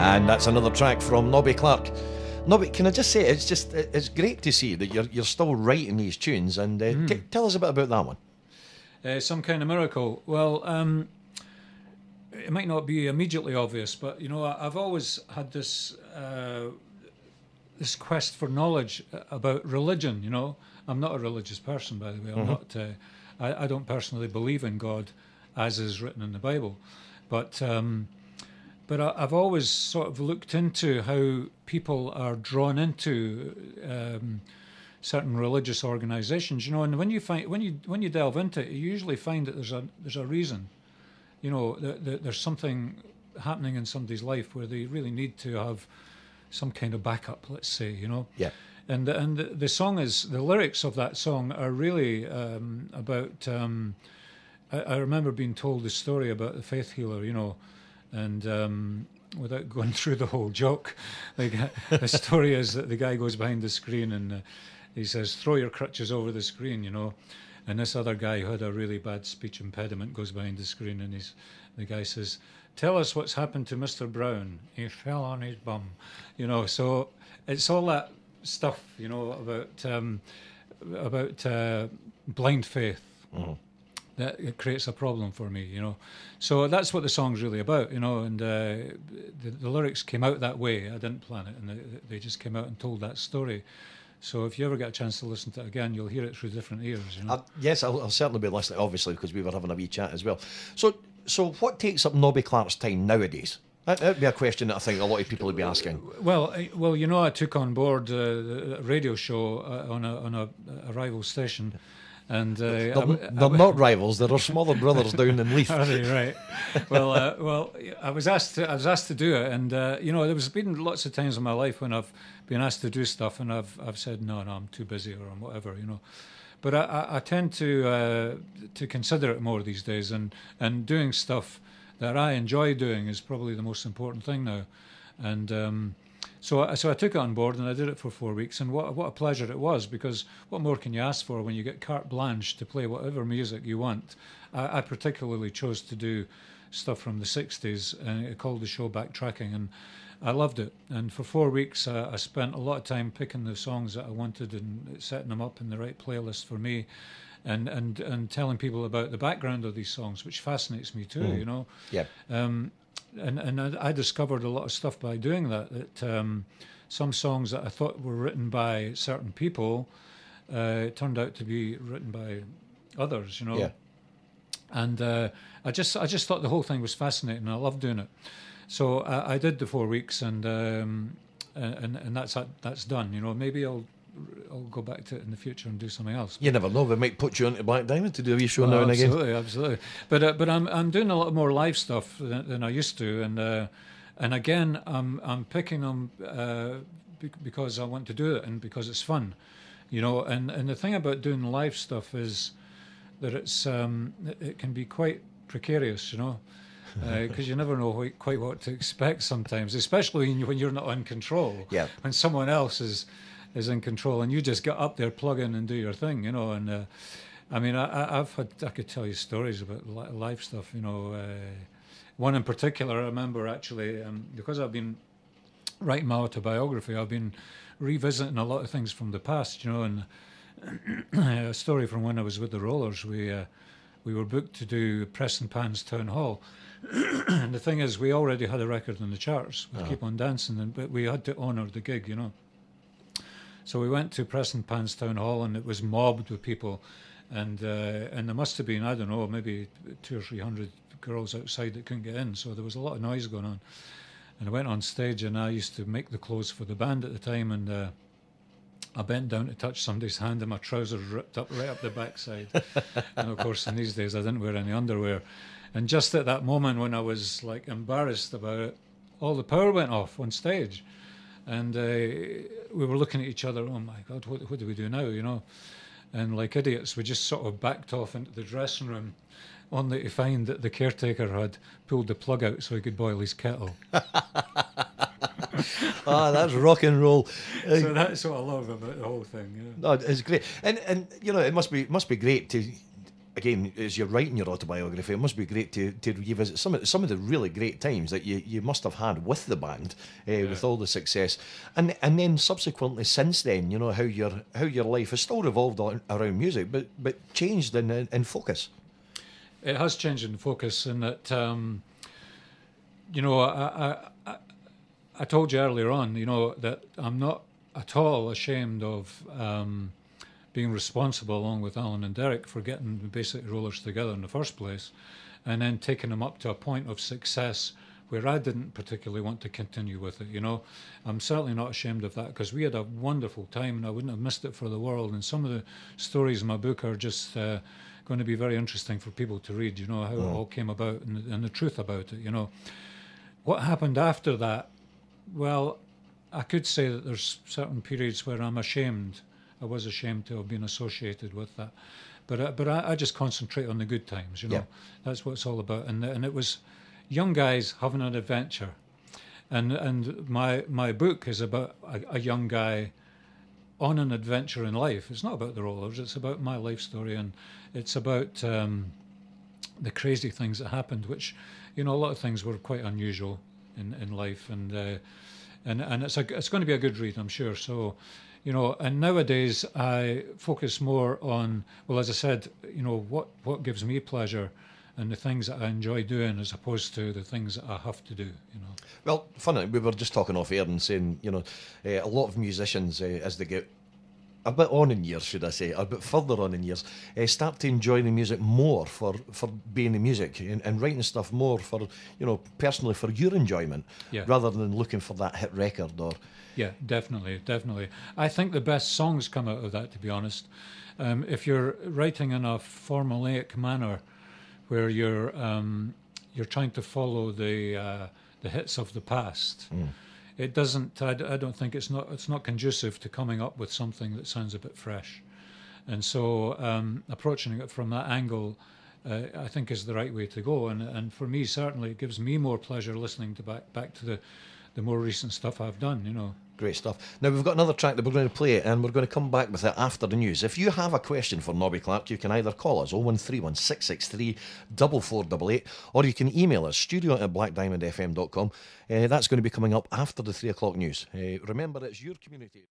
And that's another track from Nobby Clark. Nobby, can I just say, it's great to see that you're still writing these tunes, and tell us a bit about that one. Some Kind of Miracle. Well, it might not be immediately obvious, but you know, I've always had this this quest for knowledge about religion. You know, I'm not a religious person, by the way. I'm not. I don't personally believe in God, as is written in the Bible, but I've always sort of looked into how people are drawn into certain religious organisations, you know. And when you delve into it, you usually find that there's a reason, you know, that there's something happening in somebody's life where they really need to have some kind of backup, let's say, you know. Yeah. And the song is, the lyrics of that song are really about. I remember being told the story about the faith healer, you know, and without going through the whole joke, like the story is that the guy goes behind the screen and he says, "Throw your crutches over the screen," you know, and this other guy who had a really bad speech impediment goes behind the screen and the guy says, "Tell us what's happened to Mr. Brown. He fell on his bum," you know. So it's all that stuff, you know, about blind faith. That it creates a problem for me, you know. So that's what the song's really about, you know. And the lyrics came out that way. I didn't plan it, and they just came out and told that story. So if you ever get a chance to listen to it again, you'll hear it through different ears, you know. Yes, I'll certainly be listening, obviously, because we were having a wee chat as well. So what takes up Nobby Clark's time nowadays? That'd be a question that I think a lot of people would be asking. Well, you know, I took on board a radio show on a rival station. And they're not rivals. They're our smaller brothers down in Leith. Are they? Right. Well, I was asked to do it, and you know, there's been lots of times in my life when I've been asked to do stuff, and I've said no, I'm too busy or whatever, you know. But I tend to consider it more these days, and doing stuff that I enjoy doing is probably the most important thing now, and. So I took it on board and I did it for 4 weeks, and what a pleasure it was, because what more can you ask for when you get carte blanche to play whatever music you want? I particularly chose to do stuff from the 60s, and it called the show Backtracking, and I loved it. And for 4 weeks I spent a lot of time picking the songs that I wanted and setting them up in the right playlist for me, and telling people about the background of these songs, which fascinates me too, you know. Yeah. And I discovered a lot of stuff by doing that some songs that I thought were written by certain people turned out to be written by others, you know. Yeah. And I just thought the whole thing was fascinating, and I loved doing it. So I did the 4 weeks, and that's done. You know, maybe I'll go back to it in the future and do something else. You never know. We might put you onto Black Diamond to do a wee show now and again. Absolutely. But I'm doing a lot more live stuff than I used to, and again I'm picking them because I want to do it and because it's fun, you know. And the thing about doing live stuff is that it can be quite precarious, you know. Because you never know quite what to expect sometimes, especially when you're not in control. Yeah. When someone else is in control, and you just get up there, plug in, and do your thing, you know. And I mean, I could tell you stories about live stuff, you know. One in particular, I remember actually, because I've been writing my autobiography, I've been revisiting a lot of things from the past, you know. And a story from when I was with the Rollers, we were booked to do Preston Pans Town Hall. And the thing is, we already had a record on the charts with Keep On Dancing, but we had to honour the gig, you know. So we went to Preston Pans Town Hall, and it was mobbed with people, and there must have been, I don't know, maybe 200 or 300 girls outside that couldn't get in. So there was a lot of noise going on. And I went on stage, and I used to make the clothes for the band at the time, and I bent down to touch somebody's hand, and my trousers ripped up right up the backside. And of course, in these days, I didn't wear any underwear. And just at that moment when I was like embarrassed about it, all the power went off on stage. And we were looking at each other, oh my God, what do we do now, you know? And like idiots, we just sort of backed off into the dressing room, only to find that the caretaker had pulled the plug out so he could boil his kettle. That's rock and roll. So that's what I love about the whole thing. Yeah. No, it's great, and you know, it must be great to again, as you're writing your autobiography, it must be great to revisit some of the really great times that you must have had with the band, with all the success, and then subsequently since then, you know, how your life has still revolved around music, but changed in focus. It has changed in focus, in that you know, I told you earlier on, you know, that I'm not at all ashamed of being responsible, along with Alan and Derek, for getting the Basic Rollers together in the first place, and then taking them up to a point of success where I didn't particularly want to continue with it. You know, I'm certainly not ashamed of that, because we had a wonderful time, and I wouldn't have missed it for the world. And some of the stories in my book are just going to be very interesting for people to read. You know, how it all came about, and the truth about it. You know, what happened after that? Well, I could say that there's certain periods where I'm ashamed. I was ashamed to have been associated with that, but I just concentrate on the good times. You know, that's what it's all about. And it was young guys having an adventure, and my book is about a young guy on an adventure in life. It's not about the Rollers. It's about my life story, and it's about the crazy things that happened, which, you know, a lot of things were quite unusual in life, and it's going to be a good read, I'm sure. So, you know, and nowadays I focus more on, well, as I said, you know, what gives me pleasure and the things that I enjoy doing, as opposed to the things that I have to do, you know. Well, funny, we were just talking off air and saying, you know, a lot of musicians, as they get a bit on in years, should I say, a bit further on in years, start to enjoy the music more for being the music, and writing stuff more for, you know, personally for your enjoyment, rather than looking for that hit record or... Yeah, definitely. I think the best songs come out of that, to be honest. If you're writing in a formulaic manner, where you're trying to follow the hits of the past, it doesn't. I don't think it's not conducive to coming up with something that sounds a bit fresh. And so approaching it from that angle, I think, is the right way to go. And for me, certainly, it gives me more pleasure listening to back to the more recent stuff I've done, you know. Great stuff. Now, we've got another track that we're going to play, and we're going to come back with it after the news. If you have a question for Nobby Clark, you can either call us 0131 663 4488, or you can email us studio@blackdiamondfm.com. That's going to be coming up after the 3 o'clock news. Remember, it's your community.